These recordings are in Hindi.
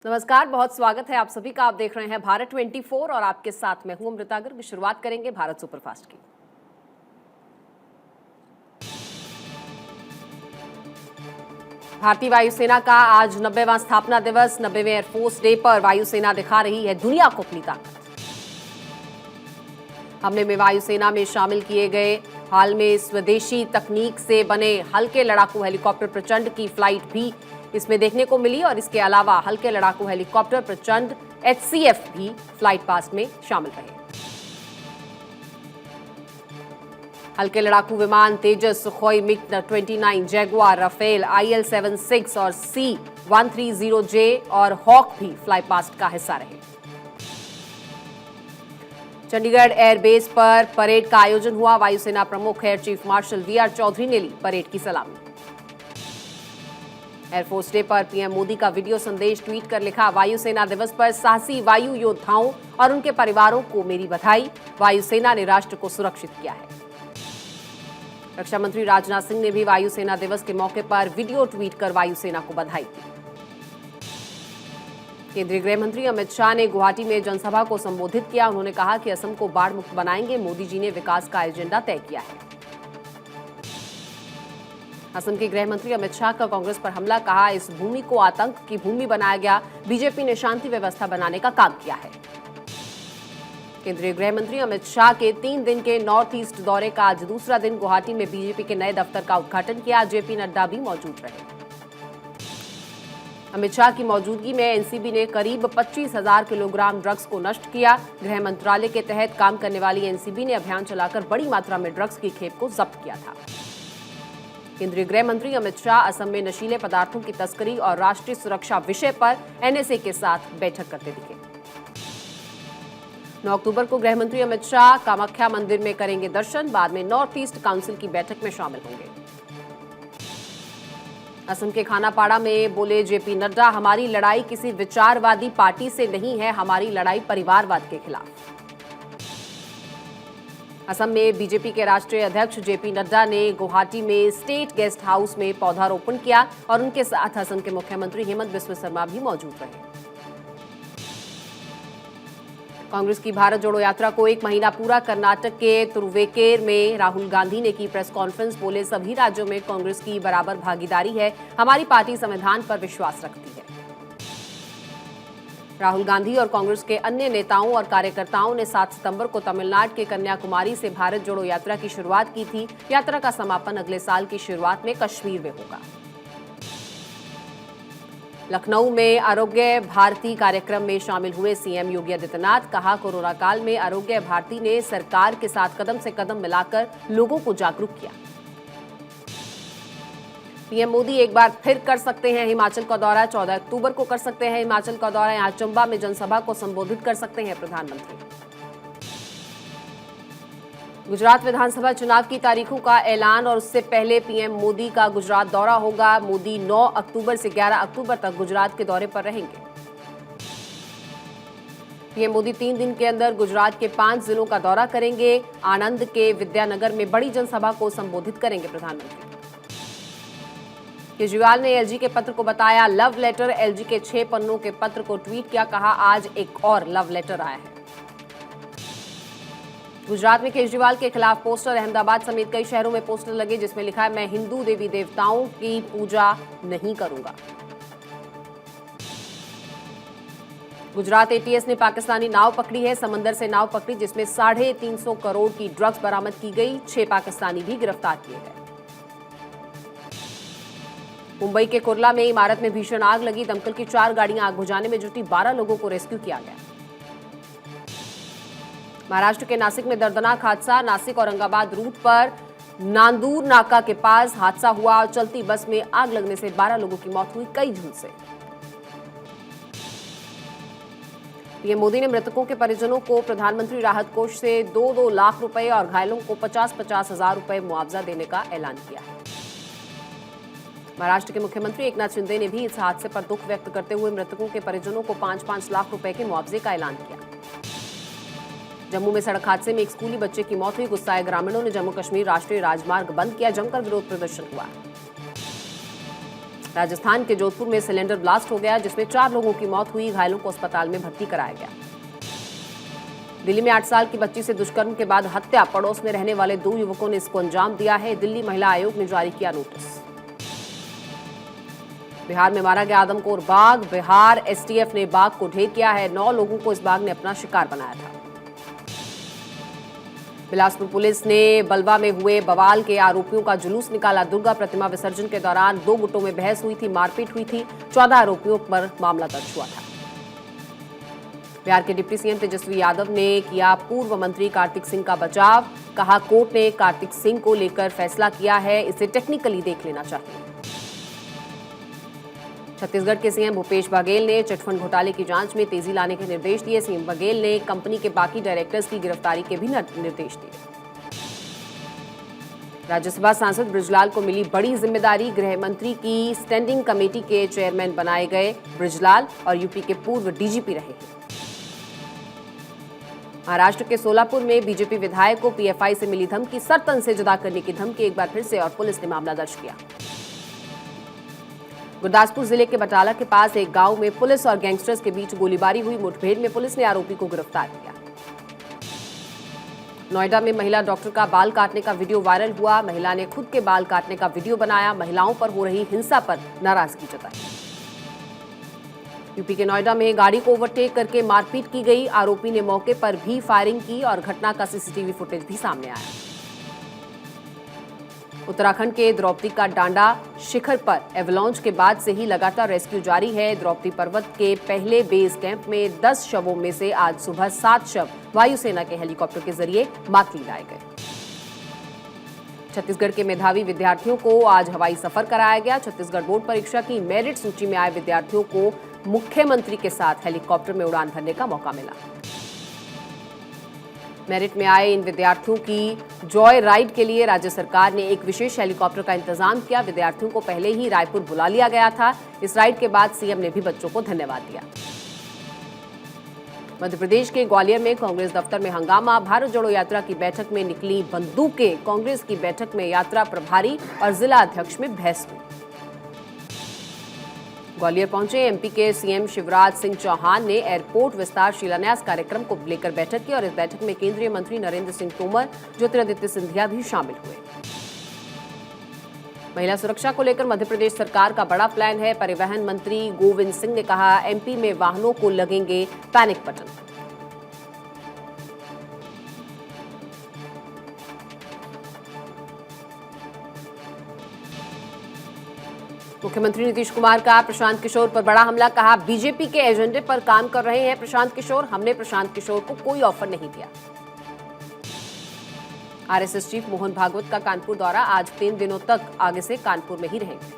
नमस्कार, बहुत स्वागत है आप सभी का। आप देख रहे हैं भारत 24 और आपके साथ मैं हूं अमृता गर्ग। शुरुआत करेंगे भारत सुपरफास्ट की। भारतीय वायुसेना का आज 90वां स्थापना दिवस। 90वें एयरफोर्स डे पर वायुसेना दिखा रही है दुनिया को अपनी ताकत। हमले में वायुसेना में शामिल किए गए हाल में स्वदेशी तकनीक से बने हल्के लड़ाकू हेलीकॉप्टर प्रचंड की फ्लाइट भी इसमें देखने को मिली और इसके अलावा हल्के लड़ाकू हेलीकॉप्टर प्रचंड HCF भी फ्लाइट पास्ट में शामिल रहे। हल्के लड़ाकू विमान तेजस, Sukhoi MiG-29, Jaguar, Rafale, IL-76 और C-130J और हॉक भी फ्लाई पास्ट का हिस्सा रहे। चंडीगढ़ एयरबेस पर परेड का आयोजन हुआ। वायुसेना प्रमुख air chief marshal VR Chaudhary ने ली परेड की सलामी। एयरफोर्स डे पर पीएम मोदी का वीडियो संदेश ट्वीट कर लिखा, वायुसेना दिवस पर साहसी वायु योद्धाओं और उनके परिवारों को मेरी बधाई। वायुसेना ने राष्ट्र को सुरक्षित किया है। रक्षा मंत्री राजनाथ सिंह ने भी वायुसेना दिवस के मौके पर वीडियो ट्वीट कर वायुसेना को बधाई दी। केंद्रीय गृह मंत्री अमित शाह ने गुवाहाटी में जनसभा को संबोधित किया। उन्होंने कहा कि असम को बाढ़ मुक्त बनाएंगे। मोदी जी ने विकास का एजेंडा तय किया है। असम के गृह मंत्री अमित शाह का कांग्रेस पर हमला, कहा इस भूमि को आतंक की भूमि बनाया गया। बीजेपी ने शांति व्यवस्था बनाने का काम किया है। केंद्रीय गृह मंत्री अमित शाह के 3 दिन के नॉर्थ ईस्ट दौरे का आज दूसरा दिन। गुवाहाटी में बीजेपी के नए दफ्तर का उद्घाटन किया। JP नड्डा भी मौजूद रहे। अमित शाह की मौजूदगी में एनसीबी ने करीब 25,000 किलोग्राम ड्रग्स को नष्ट किया। गृह मंत्रालय के तहत काम करने वाली एनसीबी ने अभियान चलाकर बड़ी मात्रा में ड्रग्स की खेप को जब्त किया था। केंद्रीय गृह मंत्री अमित शाह असम में नशीले पदार्थों की तस्करी और राष्ट्रीय सुरक्षा विषय पर NSA के साथ बैठक करते दिखे। 9 अक्टूबर को गृह मंत्री अमित शाह कामाख्या मंदिर में करेंगे दर्शन। बाद में नॉर्थ ईस्ट काउंसिल की बैठक में शामिल होंगे। असम के खानापाड़ा में बोले JP नड्डा, हमारी लड़ाई किसी विचारवादी पार्टी से नहीं है, हमारी लड़ाई परिवारवाद के खिलाफ। असम में बीजेपी के राष्ट्रीय अध्यक्ष JP नड्डा ने गुवाहाटी में स्टेट गेस्ट हाउस में पौधारोपण किया और उनके साथ असम के मुख्यमंत्री हेमंत बिस्वा शर्मा भी मौजूद रहे। कांग्रेस की भारत जोड़ो यात्रा को 1 महीना पूरा। कर्नाटक के तुरुवेकेर में राहुल गांधी ने की प्रेस कॉन्फ्रेंस। बोले, सभी राज्यों में कांग्रेस की बराबर भागीदारी है। हमारी पार्टी संविधान पर विश्वास रखती है। राहुल गांधी और कांग्रेस के अन्य नेताओं और कार्यकर्ताओं ने 7 सितंबर को तमिलनाडु के कन्याकुमारी से भारत जोड़ो यात्रा की शुरुआत की थी। यात्रा का समापन अगले साल की शुरुआत में कश्मीर में होगा। लखनऊ में आरोग्य भारती कार्यक्रम में शामिल हुए CM योगी आदित्यनाथ। कहा, कोरोना काल में आरोग्य भारती ने सरकार के साथ कदम से कदम मिलाकर लोगों को जागरूक किया। पीएम मोदी एक बार फिर कर सकते हैं हिमाचल का दौरा। 14 अक्टूबर को कर सकते हैं हिमाचल का दौरा। यहां चंबा में जनसभा को संबोधित कर सकते हैं प्रधानमंत्री। गुजरात विधानसभा चुनाव की तारीखों का ऐलान और उससे पहले पीएम मोदी का गुजरात दौरा होगा। मोदी 9 अक्टूबर से 11 अक्टूबर तक गुजरात के दौरे पर रहेंगे। पीएम मोदी 3 दिन के अंदर गुजरात के 5 जिलों का दौरा करेंगे। आणंद के विद्यानगर में बड़ी जनसभा को संबोधित करेंगे प्रधानमंत्री। केजरीवाल ने LG के पत्र को बताया लव लेटर। LG के 6 पन्नों के पत्र को ट्वीट किया। कहा, आज एक और लव लेटर आया है। गुजरात में केजरीवाल के खिलाफ पोस्टर। अहमदाबाद समेत कई शहरों में पोस्टर लगे जिसमें लिखा है, मैं हिंदू देवी देवताओं की पूजा नहीं करूंगा। गुजरात ATS ने पाकिस्तानी नाव पकड़ी है। समंदर से नाव पकड़ी जिसमें 350 करोड़ की ड्रग्स बरामद की गई। 6 पाकिस्तानी भी गिरफ्तार किए गए। मुंबई के कुर्ला में इमारत में भीषण आग लगी। दमकल की 4 गाड़ियां आग बुझाने में जुटी। 12 लोगों को रेस्क्यू किया गया। महाराष्ट्र के नासिक में दर्दनाक हादसा। नासिक औरंगाबाद रूट पर नांदूर नाका के पास हादसा हुआ। चलती बस में आग लगने से 12 लोगों की मौत हुई, कई झुलसे। पीएम मोदी ने मृतकों के परिजनों को प्रधानमंत्री राहत कोष से 2-2 लाख रुपए और घायलों को 50-50 हजार रुपए मुआवजा देने का ऐलान किया है। महाराष्ट्र के मुख्यमंत्री एकनाथ शिंदे ने भी इस हादसे पर दुख व्यक्त करते हुए मृतकों के परिजनों को 5-5 लाख रुपए के मुआवजे का ऐलान किया। जम्मू में सड़क हादसे में एक स्कूली बच्चे की मौत हुई। गुस्साए ग्रामीणों ने जम्मू कश्मीर राष्ट्रीय राजमार्ग बंद किया। जमकर विरोध प्रदर्शन हुआ। राजस्थान के जोधपुर में सिलेंडर ब्लास्ट हो गया, जिसमें 4 लोगों की मौत हुई, घायलों को अस्पताल में भर्ती कराया गया। दिल्ली में 8 साल की बच्ची से दुष्कर्म के बाद हत्या, पड़ोस में रहने वाले 2 युवकों ने इसको अंजाम दिया है। दिल्ली महिला आयोग ने जारी किया नोटिस। बिहार में मारा गया आदमखोर बाघ, बिहार एसटीएफ ने बाघ को ढेर किया है। 9 लोगों को इस बाघ ने अपना शिकार बनाया था। बिलासपुर पुलिस ने बलवा में हुए बवाल के आरोपियों का जुलूस निकाला। दुर्गा प्रतिमा विसर्जन के दौरान 2 गुटों में बहस हुई थी, मारपीट हुई थी। 14 आरोपियों पर मामला दर्ज हुआ था। बिहार के डिप्टी सीएम तेजस्वी यादव ने किया पूर्व मंत्री कार्तिक सिंह का बचाव। कहा, कोर्ट ने कार्तिक सिंह को लेकर फैसला किया है, इसे टेक्निकली देख लेना चाहिए। छत्तीसगढ़ के सीएम भूपेश बघेल ने चिटफंड घोटाले की जांच में तेजी लाने के निर्देश दिए। सीएम बघेल ने कंपनी के बाकी डायरेक्टर्स की गिरफ्तारी के भी निर्देश दिए। राज्यसभा सांसद बृजलाल को मिली बड़ी जिम्मेदारी। गृह मंत्री की स्टैंडिंग कमेटी के चेयरमैन बनाए गए बृजलाल और यूपी के पूर्व डीजीपी रहे हैं। महाराष्ट्र के सोलापुर में बीजेपी विधायक को पीएफआई से मिली धमकी, सरतन से जुदा करने की धमकी एक बार फिर से, और पुलिस ने मामला दर्ज किया। गुरदासपुर जिले के बटाला के पास एक गांव में पुलिस और गैंगस्टर्स के बीच गोलीबारी हुई। मुठभेड़ में पुलिस ने आरोपी को गिरफ्तार किया। नोएडा में महिला डॉक्टर का बाल काटने का वीडियो वायरल हुआ। महिला ने खुद के बाल काटने का वीडियो बनाया, महिलाओं पर हो रही हिंसा पर नाराजगी जताई। यूपी के नोएडा में गाड़ी को ओवरटेक करके मारपीट की गई। आरोपी ने मौके पर भी फायरिंग की और घटना का सीसीटीवी फुटेज भी सामने आया। उत्तराखंड के द्रौपदी का डांडा शिखर पर एवलॉन्च के बाद से ही लगातार रेस्क्यू जारी है। द्रौपदी पर्वत के पहले बेस कैंप में 10 शवों में से आज सुबह 7 शव वायुसेना के हेलीकॉप्टर के जरिए मातली लाए गए। छत्तीसगढ़ के मेधावी विद्यार्थियों को आज हवाई सफर कराया गया। छत्तीसगढ़ बोर्ड परीक्षा की मेरिट सूची में आए विद्यार्थियों को मुख्यमंत्री के साथ हेलीकॉप्टर में उड़ान भरने का मौका मिला। मेरिट में आए इन विद्यार्थियों की जॉय राइड के लिए राज्य सरकार ने एक विशेष हेलीकॉप्टर का इंतजाम किया। विद्यार्थियों को पहले ही रायपुर बुला लिया गया था। इस राइड के बाद सीएम ने भी बच्चों को धन्यवाद दिया। मध्य प्रदेश के ग्वालियर में कांग्रेस दफ्तर में हंगामा। भारत जोड़ो यात्रा की बैठक में निकली बंदूकें। कांग्रेस की बैठक में यात्रा प्रभारी और जिला अध्यक्ष में बहस हुई। ग्वालियर पहुंचे एमपी के सीएम शिवराज सिंह चौहान ने एयरपोर्ट विस्तार शिलान्यास कार्यक्रम को लेकर बैठक की और इस बैठक में केंद्रीय मंत्री नरेंद्र सिंह तोमर, ज्योतिरादित्य सिंधिया भी शामिल हुए। महिला सुरक्षा को लेकर मध्य प्रदेश सरकार का बड़ा प्लान है। परिवहन मंत्री गोविंद सिंह ने कहा, एमपी में वाहनों को लगेंगे पैनिक बटन। मुख्यमंत्री नीतीश कुमार का प्रशांत किशोर पर बड़ा हमला। कहा, बीजेपी के एजेंडे पर काम कर रहे हैं प्रशांत किशोर। हमने प्रशांत किशोर को कोई ऑफर नहीं दिया। आरएसएस चीफ मोहन भागवत का कानपुर दौरा। आज 3 दिनों तक आगे से कानपुर में ही रहेंगे।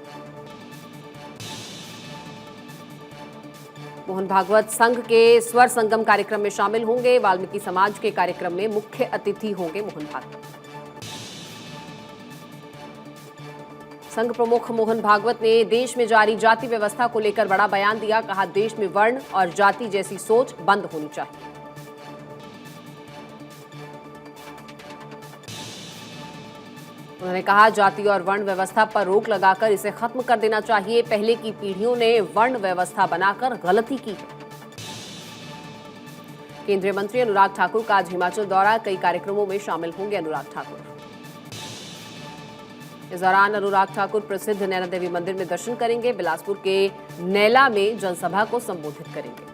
मोहन भागवत संघ के स्वर संगम कार्यक्रम में शामिल होंगे। वाल्मीकि समाज के कार्यक्रम में मुख्य अतिथि होंगे मोहन भागवत। संघ प्रमुख मोहन भागवत ने देश में जारी जाति व्यवस्था को लेकर बड़ा बयान दिया। कहा, देश में वर्ण और जाति जैसी सोच बंद होनी चाहिए। उन्होंने कहा, जाति और वर्ण व्यवस्था पर रोक लगाकर इसे खत्म कर देना चाहिए। पहले की पीढ़ियों ने वर्ण व्यवस्था बनाकर गलती की है। केंद्रीय मंत्री अनुराग ठाकुर का आज हिमाचल दौरा। कई कार्यक्रमों में शामिल होंगे अनुराग ठाकुर। इस दौरान अनुराग ठाकुर प्रसिद्ध नैना देवी मंदिर में दर्शन करेंगे। बिलासपुर के नैला में जनसभा को संबोधित करेंगे।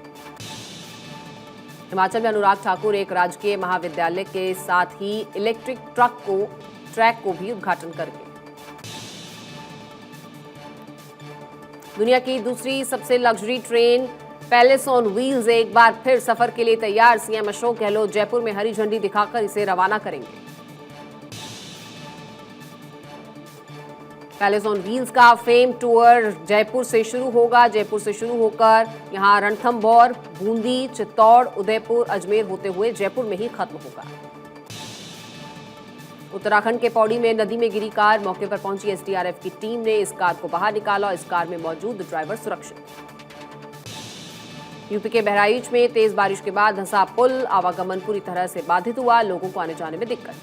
हिमाचल में अनुराग ठाकुर एक राजकीय महाविद्यालय के साथ ही इलेक्ट्रिक ट्रैक को भी उद्घाटन करेंगे। दुनिया की दूसरी सबसे luxury train palace on wheels एक बार फिर सफर के लिए तैयार। सीएम अशोक गहलोत जयपुर में हरी झंडी दिखाकर इसे रवाना करेंगे। पैलेस ऑन व्हील्स का फेम टूर जयपुर से शुरू होगा। जयपुर से शुरू होकर यहां रणथंभौर, बूंदी, चित्तौड़, उदयपुर, अजमेर होते हुए जयपुर में ही खत्म होगा। उत्तराखंड के पौड़ी में नदी में गिरी कार। मौके पर पहुंची एसडीआरएफ की टीम ने इस कार को बाहर निकाला। इस कार में मौजूद ड्राइवर सुरक्षित। यूपी के बहराइच में तेज बारिश के बाद धंसा पुल। आवागमन पूरी तरह से बाधित हुआ। लोगों को आने जाने में दिक्कत।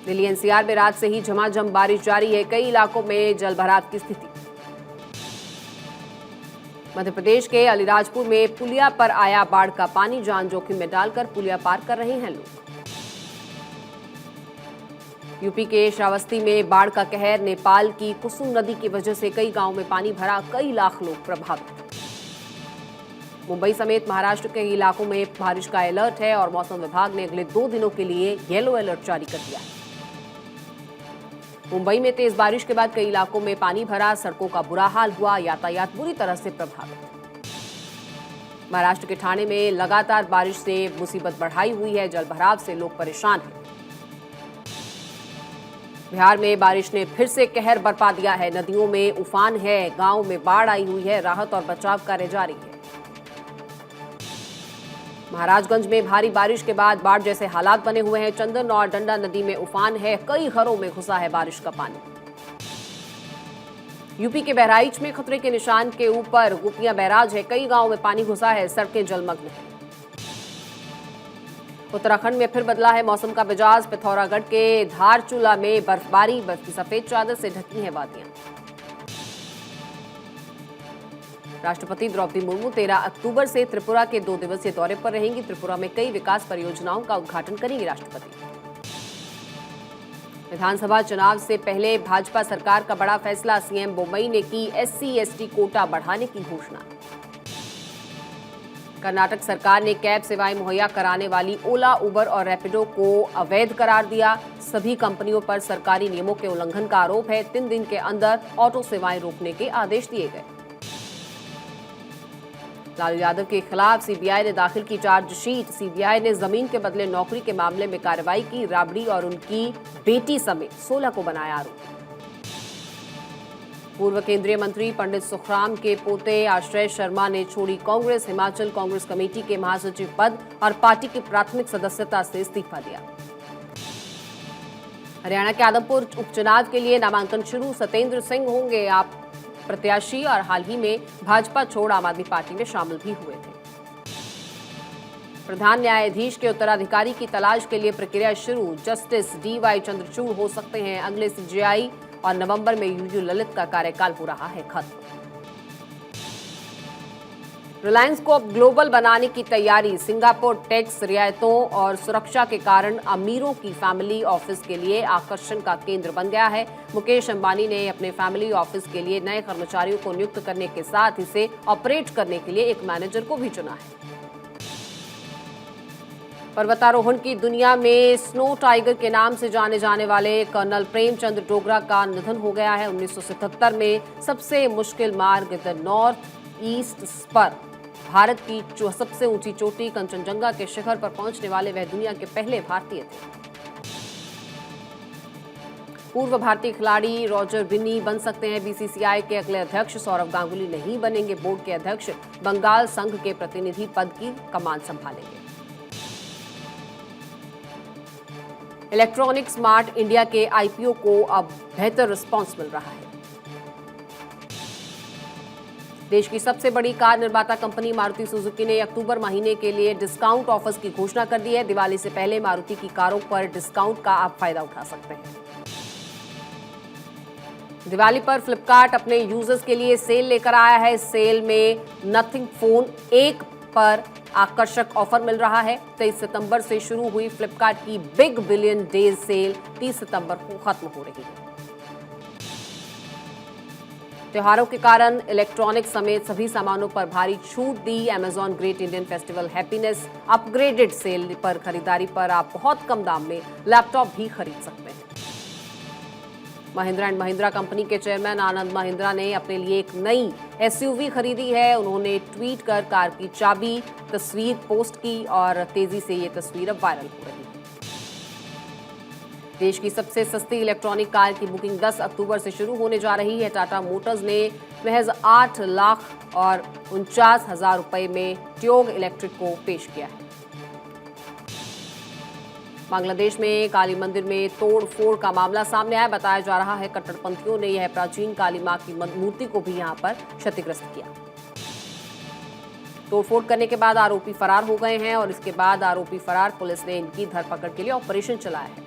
दिल्ली एनसीआर में रात से ही झमाझम बारिश जारी है, कई इलाकों में जलभराव की स्थिति। मध्य प्रदेश के अलीराजपुर में पुलिया पर आया बाढ़ का पानी, जान जोखिम में डालकर पुलिया पार कर रहे हैं लोग। यूपी के श्रावस्ती में बाढ़ का कहर, नेपाल की कुसुम नदी की वजह से कई गांवों में पानी भरा, कई लाख लोग प्रभावित। मुंबई समेत महाराष्ट्र के इलाकों में बारिश का अलर्ट है और मौसम विभाग ने अगले 2 दिनों के लिए येलो अलर्ट जारी कर दिया है। मुंबई में तेज बारिश के बाद कई इलाकों में पानी भरा, सड़कों का बुरा हाल हुआ, यातायात बुरी तरह से प्रभावित। महाराष्ट्र के ठाणे में लगातार बारिश से मुसीबत बढ़ाई हुई है, जलभराव से लोग परेशान हैं। बिहार में बारिश ने फिर से कहर बरपा दिया है, नदियों में उफान है, गांव में बाढ़ आई हुई है, राहत और बचाव कार्य जारी है। महाराजगंज में भारी बारिश के बाद बाढ़ जैसे हालात बने हुए हैं, चंदन और डंडा नदी में उफान है, कई घरों में घुसा है बारिश का पानी। यूपी के बहराइच में खतरे के निशान के ऊपर गुपिया बैराज है, कई गांवों में पानी घुसा है, सड़कें जलमग्न हैं। उत्तराखंड में फिर बदला है मौसम का मिजाज, पिथौरागढ़ के धारचूला में बर्फबारी, बर्फ की सफेद चादर से ढकी है वादियां। राष्ट्रपति द्रौपदी मुर्मू 13 अक्टूबर से त्रिपुरा के 2 दिवसीय दौरे पर रहेंगी। त्रिपुरा में कई विकास परियोजनाओं का उद्घाटन करेंगी राष्ट्रपति। विधानसभा चुनाव से पहले भाजपा सरकार का बड़ा फैसला, सीएम बोम्मई ने की SC/ST कोटा बढ़ाने की घोषणा। कर्नाटक सरकार ने कैब सेवाएं मुहैया कराने वाली ओला, उबर और रैपिडो को अवैध करार दिया। सभी कंपनियों पर सरकारी नियमों के उल्लंघन का आरोप है, 3 दिन के अंदर ऑटो सेवाएं रोकने के आदेश दिए गए। लालू यादव के खिलाफ सीबीआई ने दाखिल की चार्जशीट। सीबीआई ने जमीन के बदले नौकरी के मामले में कार्रवाई की, राबड़ी और उनकी बेटी समेत 16 को बनाया आरोपी। पूर्व केंद्रीय मंत्री पंडित सुखराम के पोते आश्रय शर्मा ने छोड़ी कांग्रेस, हिमाचल कांग्रेस कमेटी के महासचिव पद और पार्टी की प्राथमिक सदस्यता से इस्तीफा दिया। हरियाणा के आदमपुर उपचुनाव के लिए नामांकन शुरू, सत्येंद्र सिंह होंगे आप प्रत्याशी और हाल ही में भाजपा छोड़ आम आदमी पार्टी में शामिल भी हुए थे। प्रधान न्यायाधीश के उत्तराधिकारी की तलाश के लिए प्रक्रिया शुरू, जस्टिस DY चंद्रचूड़ हो सकते हैं अगले CJI और नवंबर में UU ललित का कार्यकाल हो रहा है खत्म। रिलायंस को अब ग्लोबल बनाने की तैयारी, सिंगापुर टैक्स रियायतों और सुरक्षा के कारण अमीरों की फैमिली ऑफिस के लिए आकर्षण का केंद्र बन गया है। मुकेश अंबानी ने अपने फैमिली ऑफिस के लिए नए कर्मचारियों को नियुक्त करने के साथ इसे ऑपरेट करने के लिए एक मैनेजर को भी चुना है। पर्वतारोहण की दुनिया में स्नो टाइगर के नाम से जाने जाने वाले कर्नल प्रेमचंद डोगरा का निधन हो गया है। 1977 में सबसे मुश्किल मार्ग the north east spur, Bharat की सबसे ऊंची चोटी कंचनजंगा के शिखर पर पहुंचने वाले वह दुनिया के पहले भारतीय थे। पूर्व भारतीय खिलाड़ी रॉजर बिन्नी बन सकते हैं BCCI के अगले अध्यक्ष, सौरव गांगुली नहीं बनेंगे बोर्ड के अध्यक्ष, बंगाल संघ के प्रतिनिधि पद की कमान संभालेंगे। इलेक्ट्रॉनिक स्मार्ट इंडिया के IPO को अब बेहतर रिस्पांस मिल रहा है। देश की सबसे बड़ी कार निर्माता कंपनी मारुति सुजुकी ने अक्टूबर महीने के लिए डिस्काउंट ऑफर्स की घोषणा कर दी है। दिवाली से पहले मारुति की कारों पर डिस्काउंट का आप फायदा उठा सकते हैं। दिवाली पर फ्लिपकार्ट अपने यूजर्स के लिए सेल लेकर आया है। सेल में नथिंग फोन 1 पर आकर्षक ऑफर मिल रहा है। 23 सितंबर से शुरू हुई फ्लिपकार्ट की बिग बिलियन डेज सेल 30 सितंबर को खत्म हो रही है। त्योहारों के कारण इलेक्ट्रॉनिक समेत सभी सामानों पर भारी छूट दी। Amazon great Indian festival happiness upgraded sale पर खरीदारी पर आप बहुत कम दाम में लैपटॉप भी खरीद सकते हैं। महिंद्रा एंड महिंद्रा कंपनी के चेयरमैन आनंद महिंद्रा ने अपने लिए एक नई SUV खरीदी है। उन्होंने ट्वीट कर कार की चाबी तस्वीर पोस्ट की और तेजी से ये तस्वीर अब वायरल हो रही है। देश की सबसे सस्ती इलेक्ट्रॉनिक कार की बुकिंग 10 अक्टूबर से शुरू होने जा रही है। टाटा मोटर्स ने महज 8 लाख और 49,000 रुपए में ट्यूग इलेक्ट्रिक को पेश किया है। बांग्लादेश में काली मंदिर में तोड़ फोड़ का मामला सामने आया। बताया जा रहा है कट्टरपंथियों ने यह प्राचीन काली मां की मूर्ति को भी यहां पर क्षतिग्रस्त किया। तोड़फोड़ करने के बाद आरोपी फरार हो गए हैं और इसके बाद आरोपी फरार पुलिस ने इनकी धरपकड़ के लिए ऑपरेशन चलाया है।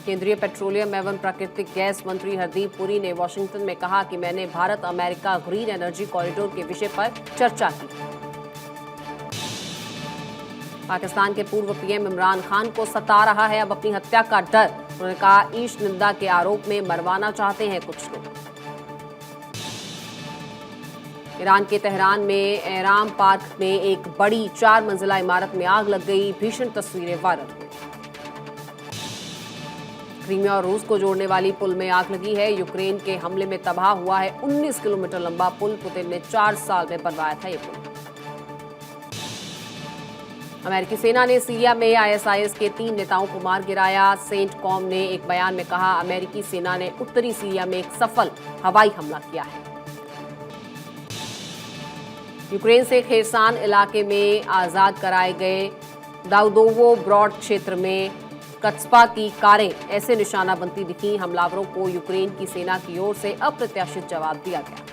केंद्रीय पेट्रोलियम एवं प्राकृतिक गैस मंत्री हरदीप पुरी ने वॉशिंगटन में कहा कि मैंने Bharat America green energy corridor के विषय पर चर्चा की। पाकिस्तान के पूर्व पीएम इमरान खान को सता रहा है अब अपनी हत्या का डर। उन्होंने कहा, ईश निंदा के आरोप में मरवाना चाहते हैं कुछ लोग। ईरान के तेहरान में एहराम पार्क में एक बड़ी 4 मंजिला इमारत में आग लग गई। भीषण तस्वीरें वायरल हुई। क्रीमिया और रूस को जोड़ने वाली पुल में आग लगी है। यूक्रेन के हमले में तबाह हुआ है 19 किलोमीटर लंबा पुल। पुतिन ने 4 साल में बनवाया था ये पुल। अमेरिकी सेना ने सीरिया में आईएसआईएस के 3 नेताओं को मार गिराया। सेंट कॉम ने एक बयान में कहा, अमेरिकी सेना ने उत्तरी सीरिया में एक सफल हवाई हमला किया है। यूक्रेन से खेरसान इलाके में आजाद कराए गए दाउदोवो ब्रॉड क्षेत्र में कत्स्पा की कारें ऐसे निशाना बनती दिखी। हमलावरों को यूक्रेन की सेना की ओर से अप्रत्याशित जवाब दिया गया।